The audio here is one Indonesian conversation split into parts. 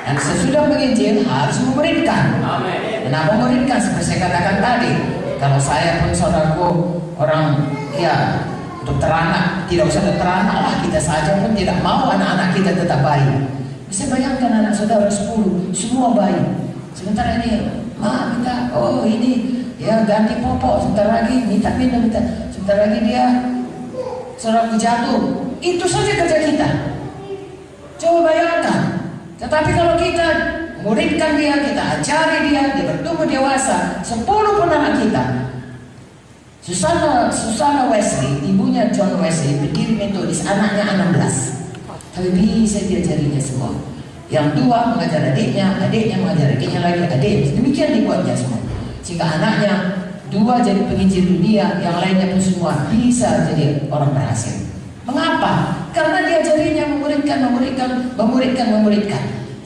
Dan sesudah menginjil harus memuridkan. Kenapa memuridkan? Seperti saya katakan tadi, kalau saya pun saudaraku orang ya dokter anak, tidak usah dokter anak lah, kita saja pun tidak mau anak-anak kita tetap baik. Bisa bayangkan anak saudara 10 semua baik. Sebentar ini, minta, oh ini ya ganti popok, sebentar lagi minta, sebentar lagi dia saudara jatuh. Itu saja kerja kita. Coba bayangkan. Tetapi kalau kita muridkan dia, kita ajari dia bertumbuh dewasa, 10 pun anak kita. Susana Wesley, ibunya John Wesley, pendiri Metodis, anaknya 16. Tapi bisa diajarinya semua. Yang tua mengajar adiknya mengajar adiknya lagi, demikian dibuatnya semua. Sehingga anaknya 2 jadi penginjil dunia, yang lainnya pun semua bisa jadi orang berhasil. Mengapa? Karena diajarinya memuridkan.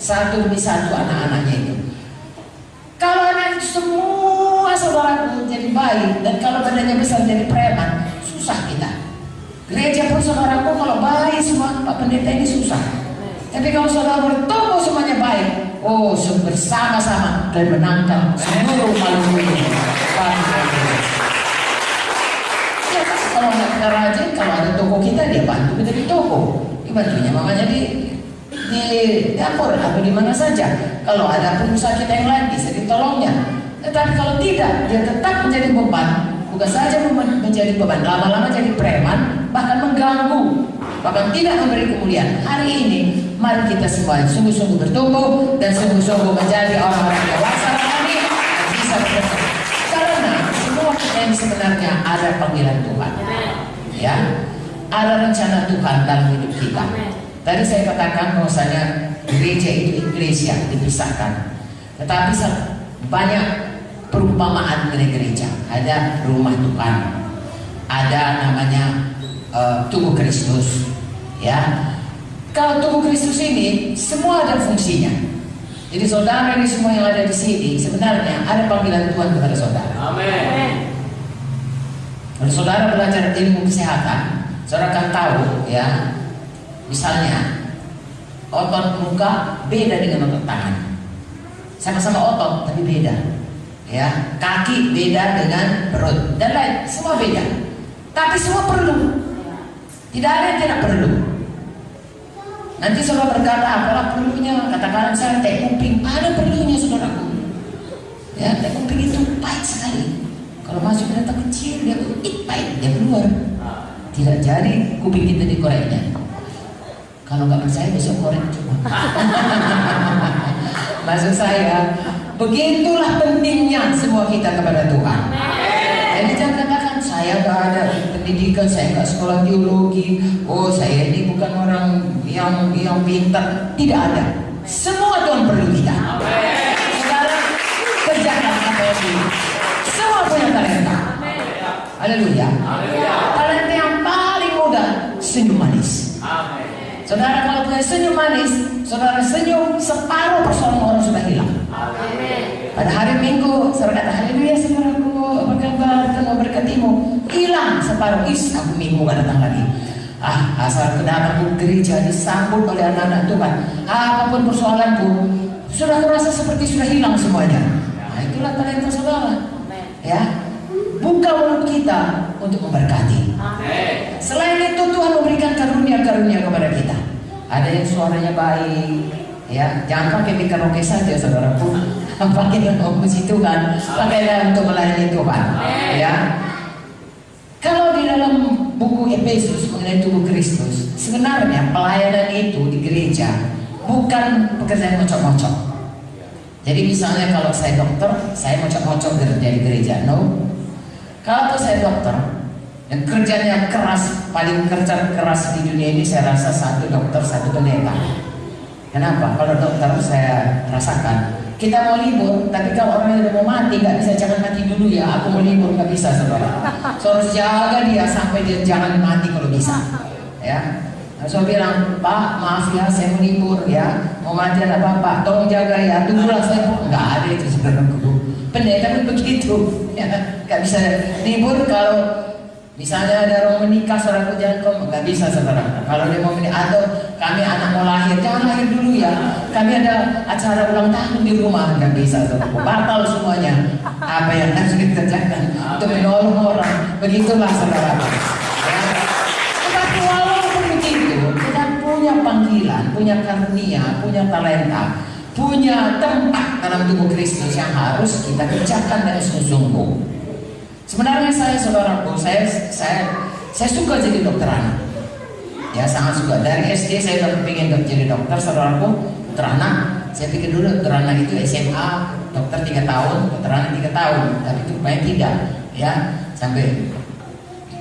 Satu demi satu anak-anaknya itu. Kalau anak semua saudaraku jadi baik, dan kalau badannya besar jadi preman, susah kita. Gereja pun saudaraku kalau baik semua, Pak Pendeta ini susah. Tapi kalau saudara bertumbuh semuanya baik, oh bersama-sama dan menangkal seluruh makhluk ini. Ya, kalau nggak kita rajin, kalau ada toko kita dia bantu kita di toko, dibantunya mamanya di dapur atau di mana saja. Kalau ada pengusaha kita yang lain bisa ditolongnya. Tetapi kalau tidak, dia tetap menjadi beban. Bukan saja menjadi beban, lama-lama jadi preman, bahkan mengganggu, bahkan tidak memberi kemuliaan. Hari ini, mari kita semua sungguh-sungguh bertumbuh dan sungguh-sungguh menjadi orang-orang dewasa kami dan bisa bertumbuh. Karena semua kita ini sebenarnya ada panggilan Tuhan, ya, ada rencana Tuhan dalam hidup kita. Tadi saya katakan bahwasanya gereja itu iglesia dipisahkan, tetapi banyak perumpamaan mengenai gereja. Ada rumah Tuhan, ada namanya tubuh Kristus, ya. Kalau tubuh Kristus ini semua ada fungsinya. Jadi saudara ini semua yang ada di sini sebenarnya ada panggilan Tuhan kepada saudara. Amin. Kalau saudara belajar ilmu kesehatan, saudara akan tahu, ya. Misalnya otot muka beda dengan otot tangan. Sama-sama otot tapi beda. Ya, kaki beda dengan perut dan lain, semua beda. Tapi semua perlu. Tidak ada yang tidak perlu. Nanti saudara berkata, apalah perlunya? Katakan saya teh kuping, ada perlunya saudaraku. Ya, teh kuping itu pahit sekali. Kalau masuk ke dalam kecil dia pahit, dia keluar. Tidak jadi kuping kita dikoreknya. Kalau nggak percaya besok korek coba. Maksud saya, begitulah pentingnya semua kita kepada Tuhan. Jadi jangan katakan saya nggak ada pendidikan, saya nggak sekolah teologi, oh saya ini bukan orang yang pintar. Tidak ada. Semua Tuhan perlu kita. Sekarang kerjakan apa yang dulu. Semua punya talenta. Haleluya. Talenta yang paling mudah senyum manis. Saudara kalau punya senyum manis, saudara senyum, separuh persoalan orang sudah hilang. Pada hari Minggu, saudara kata, haleluya saudaraku, apa kabar, Tuhan memberkatimu. Hilang separuh, aku Minggu gak datang lagi. Asal datang ke gereja disambut oleh anak-anak Tuhan. Apapun persoalanku, sudah merasa seperti sudah hilang semuanya. Nah, itulah talenta saudara. Ya, buka mulut kita untuk memberkati. Selain itu Tuhan memberikan karunia-karunia kepada kita. Ada yang suaranya baik, ya, jangan pakai karaoke saja saudaraku. Pakai dalam puji Tuhan, pakai untuk melayani Tuhan. Ya, kalau di dalam buku Efesus mengenai tubuh Kristus, sebenarnya pelayanan itu di gereja bukan pekerjaan mocok-mocok. Jadi misalnya kalau saya dokter, saya mocok-mocok kerja di gereja, no. Kalau saya dokter dan kerjanya keras, paling kerja keras di dunia ini saya rasa satu dokter, satu pendeta. Kenapa? Kalau dokter saya rasakan kita mau libur, tapi kalau orang yang udah mau mati nggak bisa, jangan mati dulu ya. Aku mau libur nggak bisa saudara. So, harus jaga dia sampai dia jangan mati kalau bisa. Ya. So bilang, Pak maaf ya saya mau libur ya, mau mati ada apa-apa, tolong jaga ya. Tunggulah saya nggak ada itu saudaraku. Pendeta pun begitu, ya, nggak bisa libur kalau misalnya ada orang menikah, saudara jangan kok nggak bisa saudara. Kalau dia mau menikah atau kami anak mau lahir, jangan lahir dulu ya. Kami ada acara ulang tahun di rumah, nggak bisa, saudaraku. Batal semuanya. Apa yang harus kita kerjakan untuk menolong orang, begitulah saudaraku. Ya. Tetapi walaupun begitu, kita punya panggilan, punya karunia, punya talenta, punya tempat dalam tubuh Kristus yang harus kita kerjakan dengan sungguh-sungguh. Sebenarnya saudaraku, saya suka jadi dokter anak. Ya, sangat suka. Dari SD saya udah pengen jadi dokter, saudaraku. Dokter anak. Saya pikir dulu dokter anak itu SMA, dokter 3 tahun, dokter anak 3 tahun. Tapi itu rupanya tidak. Ya, sampai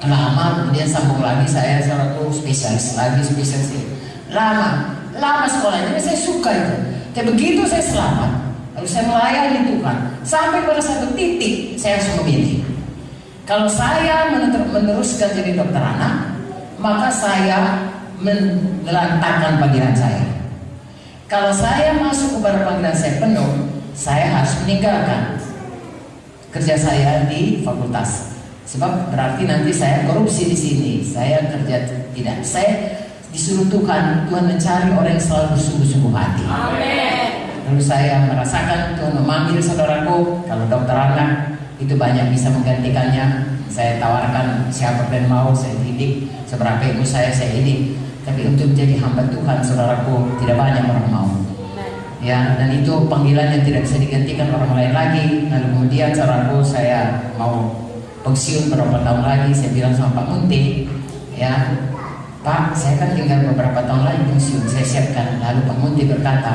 lama kemudian sambung lagi saya saudaraku spesialis lagi, spesialis. Lama sekolahnya, saya suka itu. Tapi begitu saya selamat, lalu saya melayani Tuhan. Sampai pada satu titik saya harus memilih. Kalau saya meneruskan jadi dokter anak, maka saya menelantarkan panggilan saya. Kalau saya masuk kepada panggilan saya penuh, saya harus meninggalkan kerja saya di fakultas. Sebab berarti nanti saya korupsi di sini. Saya kerja tidak. Saya disuruh Tuhan mencari orang yang selalu bersungguh-sungguh hati. Amin. Lalu saya merasakan Tuhan memanggil saudaraku. Kalau dokter anak itu banyak bisa menggantikannya. Saya tawarkan siapa yang mau, saya didik seberapa ilmu saya didik. Tapi untuk menjadi hamba Tuhan, saudaraku, tidak banyak orang mau. Ya, dan itu panggilan yang tidak bisa digantikan orang lain lagi. Lalu kemudian saudaraku, saya mau pensiun beberapa tahun lagi. Saya bilang sama Pak Munti, ya Pak, saya kan tinggal beberapa tahun lagi pensiun, saya siapkan. Lalu Pak Munti berkata,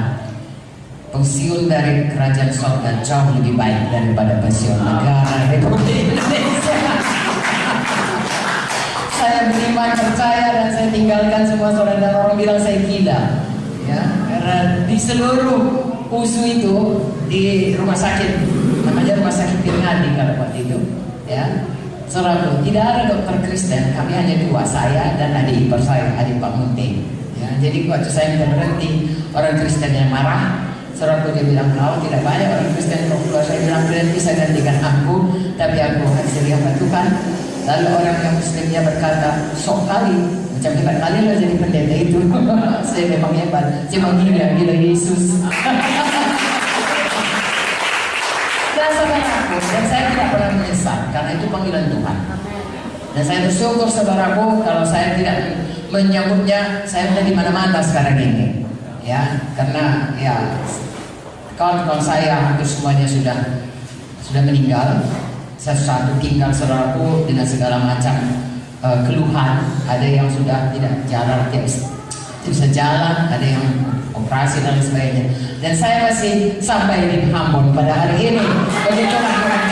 pensiun dari kerajaan sorga jauh lebih baik daripada pensiun negara Republik Indonesia. Saya beriman, percaya, dan saya tinggalkan semua saudara. Orang bilang saya gila, ya, karena di seluruh USU itu di rumah sakit, namanya rumah sakit Pirngadi kalau waktu itu, ya, saudara, tidak ada dokter Kristen. Kami hanya 2, saya dan adik ipar saya, adik Pak Munti. Ya, jadi waktu saya minta berhenti, orang Kristen yang marah. Saudaraku, dia bilang, kau tidak banyak orang Kristen yang keluar. Saya bilang, berhenti, saya gantikan aku, tapi aku harus jadi hamba Tuhan. Lalu orang yang Muslimnya berkata, sok kali, macam hebat kali lah jadi pendeta itu. Saya memang hebat, saya memang gila Yesus. Dan saudaraku, dan saya tidak pernah menyesal karena itu panggilan Tuhan. Dan saya bersyukur saudaraku, kalau saya tidak menyambutnya, saya sudah di mana-mana sekarang ini. Ya, karena ya kawan-kawan saya hampir semuanya sudah meninggal. Satu tinggal saudaraku dengan segala macam keluhan. Ada yang sudah tidak bisa jalan, ada yang operasi dan sebagainya. Dan saya masih sampai di Ambon pada hari ini. Begitulah Tuhan.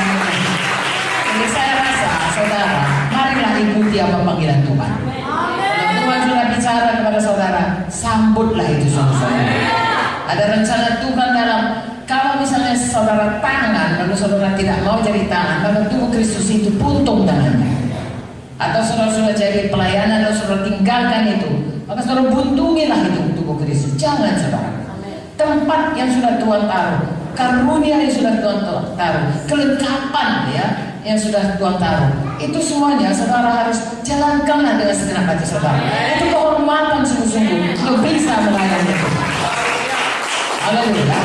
Jadi saya rasa, saudara, marilah ikuti apa panggilan Tuhan. Kalau Tuhan sudah bicara kepada saudara, sambutlah itu sungguh-sungguh. Ada rencana Tuhan dalam. Kalau misalnya saudara tangan, lalu saudara tidak mau jadi tangan, maka tubuh Kristus itu puntung tangannya. Atau saudara sudah jadi pelayanan, lalu saudara tinggalkan itu, maka saudara buntungilah itu tubuh Kristus. Jangan saudara. Tempat yang sudah Tuhan taruh, karunia yang sudah Tuhan taruh, kelengkapan ya yang sudah Tuhan taruh, itu semuanya saudara harus jalankanlah dengan segenap hati saudara. Itu kehormatan sungguh-sungguh untuk bisa melayani Tuhan. Haleluya.